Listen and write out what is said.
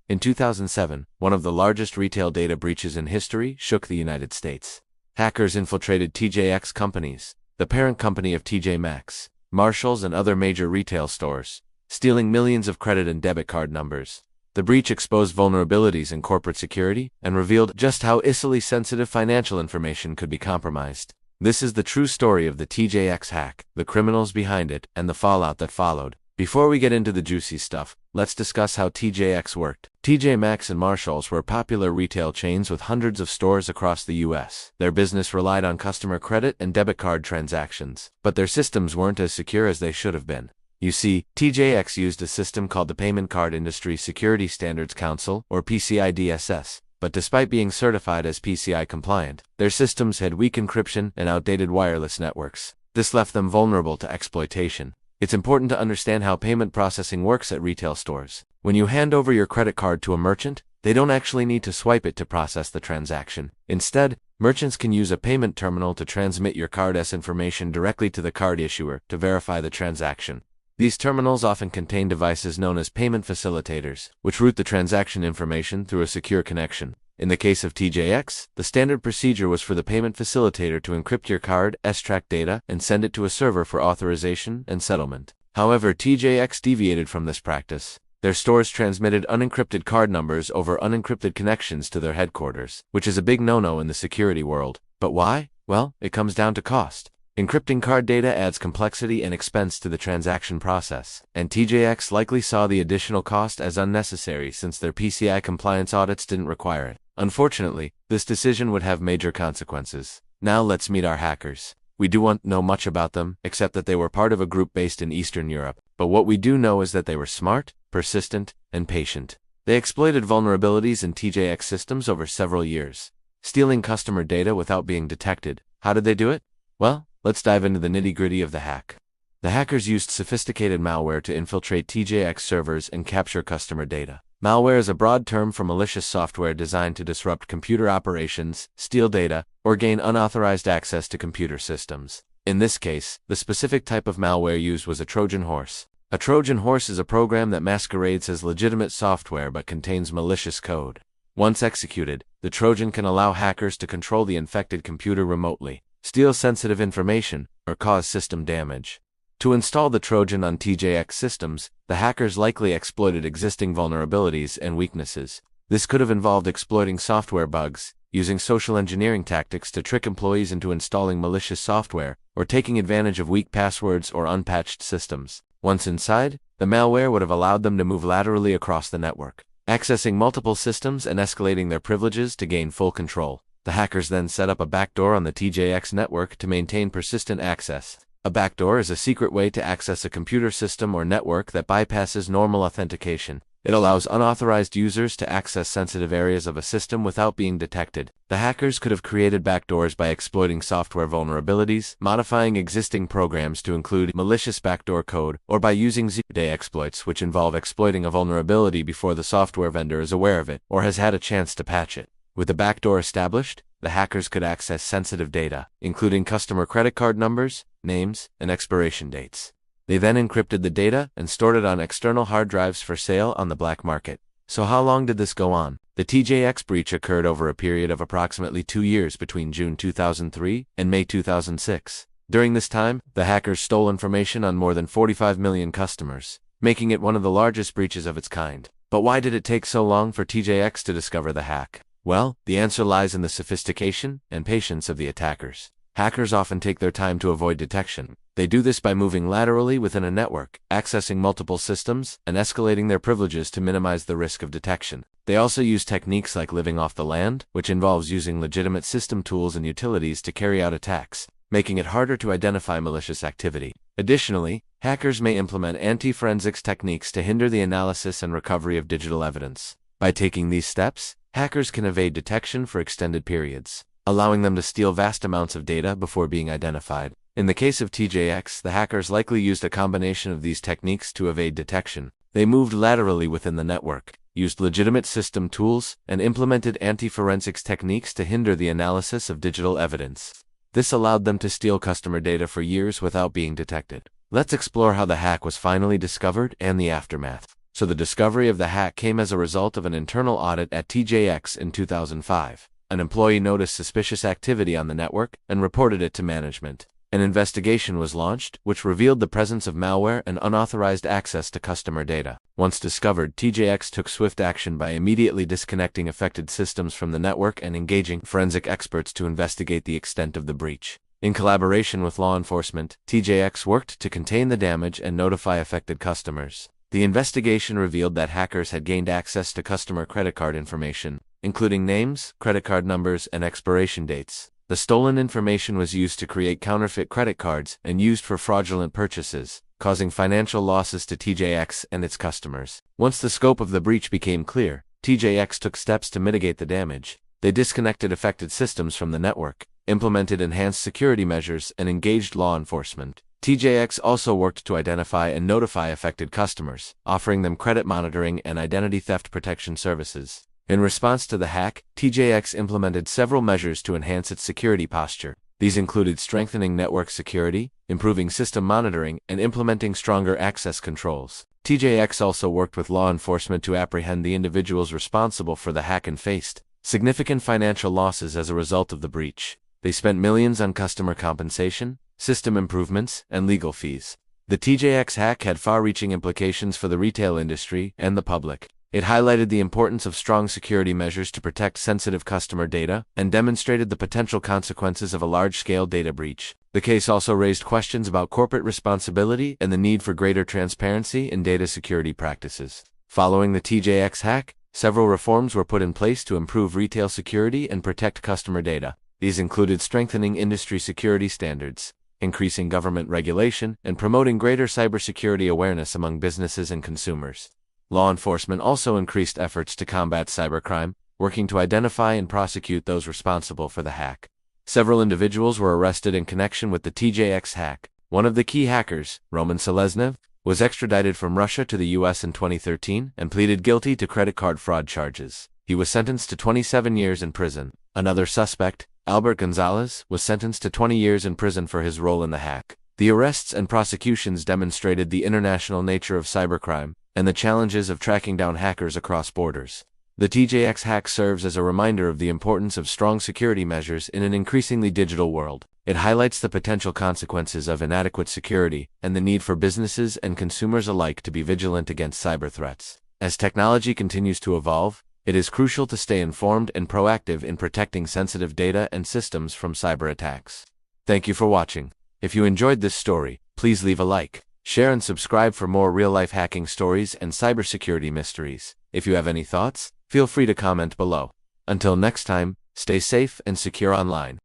In 2007, one of the largest retail data breaches in history shook the United States. Hackers infiltrated TJX companies, the parent company of TJ Maxx, Marshalls, and other major retail stores, stealing millions of credit and debit card numbers. The breach exposed vulnerabilities in corporate security and revealed just how easily sensitive financial information could be compromised. This is the true story of the TJX hack, the criminals behind it, and the fallout that followed. Before we get into the juicy stuff, let's discuss how TJX worked. TJ Maxx and Marshalls were popular retail chains with hundreds of stores across the U.S. Their business relied on customer credit and debit card transactions, but their systems weren't as secure as they should have been. You see, TJX used a system called the Payment Card Industry Security Standards Council, or PCI DSS, but despite being certified as PCI compliant, their systems had weak encryption and outdated wireless networks. This left them vulnerable to exploitation. It's important to understand how payment processing works at retail stores. When you hand over your credit card to a merchant, they don't actually need to swipe it to process the transaction. Instead, merchants can use a payment terminal to transmit your card's information directly to the card issuer to verify the transaction. These terminals often contain devices known as payment facilitators, which route the transaction information through a secure connection. In the case of TJX, the standard procedure was for the payment facilitator to encrypt your card's extract data and send it to a server for authorization and settlement. However, TJX deviated from this practice. Their stores transmitted unencrypted card numbers over unencrypted connections to their headquarters, which is a big no-no in the security world. But why? Well, it comes down to cost. Encrypting card data adds complexity and expense to the transaction process, and TJX likely saw the additional cost as unnecessary since their PCI compliance audits didn't require it. Unfortunately, this decision would have major consequences. Now let's meet our hackers. We don't know much about them, except that they were part of a group based in Eastern Europe, but what we do know is that they were smart, persistent, and patient. They exploited vulnerabilities in TJX systems over several years, stealing customer data without being detected. How did they do it? Well, let's dive into the nitty-gritty of the hack. The hackers used sophisticated malware to infiltrate TJX servers and capture customer data. Malware is a broad term for malicious software designed to disrupt computer operations, steal data, or gain unauthorized access to computer systems. In this case, the specific type of malware used was a Trojan horse. A Trojan horse is a program that masquerades as legitimate software but contains malicious code. Once executed, the Trojan can allow hackers to control the infected computer remotely, steal sensitive information, or cause system damage. To install the Trojan on TJX systems, the hackers likely exploited existing vulnerabilities and weaknesses. This could have involved exploiting software bugs, using social engineering tactics to trick employees into installing malicious software, or taking advantage of weak passwords or unpatched systems. Once inside, the malware would have allowed them to move laterally across the network, accessing multiple systems and escalating their privileges to gain full control. The hackers then set up a backdoor on the TJX network to maintain persistent access. A backdoor is a secret way to access a computer system or network that bypasses normal authentication. It allows unauthorized users to access sensitive areas of a system without being detected. The hackers could have created backdoors by exploiting software vulnerabilities, modifying existing programs to include malicious backdoor code, or by using zero-day exploits, which involve exploiting a vulnerability before the software vendor is aware of it or has had a chance to patch it. With the backdoor established, the hackers could access sensitive data, including customer credit card numbers, names, and expiration dates. They then encrypted the data and stored it on external hard drives for sale on the black market. So how long did this go on? The TJX breach occurred over a period of approximately 2 years between June 2003 and May 2006. During this time, the hackers stole information on more than 45 million customers, making it one of the largest breaches of its kind. But why did it take so long for TJX to discover the hack? Well, the answer lies in the sophistication and patience of the attackers. Hackers often take their time to avoid detection. They do this by moving laterally within a network, accessing multiple systems, and escalating their privileges to minimize the risk of detection. They also use techniques like living off the land, which involves using legitimate system tools and utilities to carry out attacks, making it harder to identify malicious activity. Additionally, hackers may implement anti-forensics techniques to hinder the analysis and recovery of digital evidence. By taking these steps, hackers can evade detection for extended periods, allowing them to steal vast amounts of data before being identified. In the case of TJX, the hackers likely used a combination of these techniques to evade detection. They moved laterally within the network, used legitimate system tools, and implemented anti-forensics techniques to hinder the analysis of digital evidence. This allowed them to steal customer data for years without being detected. Let's explore how the hack was finally discovered and the aftermath. so the discovery of the hack came as a result of an internal audit at TJX in 2005. An employee noticed suspicious activity on the network and reported it to management. An investigation was launched, which revealed the presence of malware and unauthorized access to customer data. Once discovered, TJX took swift action by immediately disconnecting affected systems from the network and engaging forensic experts to investigate the extent of the breach. In collaboration with law enforcement, TJX worked to contain the damage and notify affected customers. The investigation revealed that hackers had gained access to customer credit card information, including names, credit card numbers, and expiration dates. The stolen information was used to create counterfeit credit cards and used for fraudulent purchases, causing financial losses to TJX and its customers. Once the scope of the breach became clear, TJX took steps to mitigate the damage. They disconnected affected systems from the network, implemented enhanced security measures, and engaged law enforcement. TJX also worked to identify and notify affected customers, offering them credit monitoring and identity theft protection services. In response to the hack, TJX implemented several measures to enhance its security posture. These included strengthening network security, improving system monitoring, and implementing stronger access controls. TJX also worked with law enforcement to apprehend the individuals responsible for the hack and faced significant financial losses as a result of the breach. They spent millions on customer compensation, system improvements, and legal fees. The TJX hack had far-reaching implications for the retail industry and the public. It highlighted the importance of strong security measures to protect sensitive customer data and demonstrated the potential consequences of a large-scale data breach. The case also raised questions about corporate responsibility and the need for greater transparency in data security practices. Following the TJX hack, several reforms were put in place to improve retail security and protect customer data. These included strengthening industry security standards, increasing government regulation, and promoting greater cybersecurity awareness among businesses and consumers. Law enforcement also increased efforts to combat cybercrime, working to identify and prosecute those responsible for the hack. Several individuals were arrested in connection with the TJX hack. One of the key hackers, Roman Seleznev, was extradited from Russia to the U.S. in 2013 and pleaded guilty to credit card fraud charges. He was sentenced to 27 years in prison. Another suspect, Albert Gonzalez, was sentenced to 20 years in prison for his role in the hack. The arrests and prosecutions demonstrated the international nature of cybercrime and the challenges of tracking down hackers across borders. The TJX hack serves as a reminder of the importance of strong security measures in an increasingly digital world. It highlights the potential consequences of inadequate security and the need for businesses and consumers alike to be vigilant against cyber threats. As technology continues to evolve, it is crucial to stay informed and proactive in protecting sensitive data and systems from cyber attacks. Thank you for watching. If you enjoyed this story, please leave a like, share and subscribe for more real-life hacking stories and cybersecurity mysteries. If you have any thoughts, feel free to comment below. Until next time, stay safe and secure online.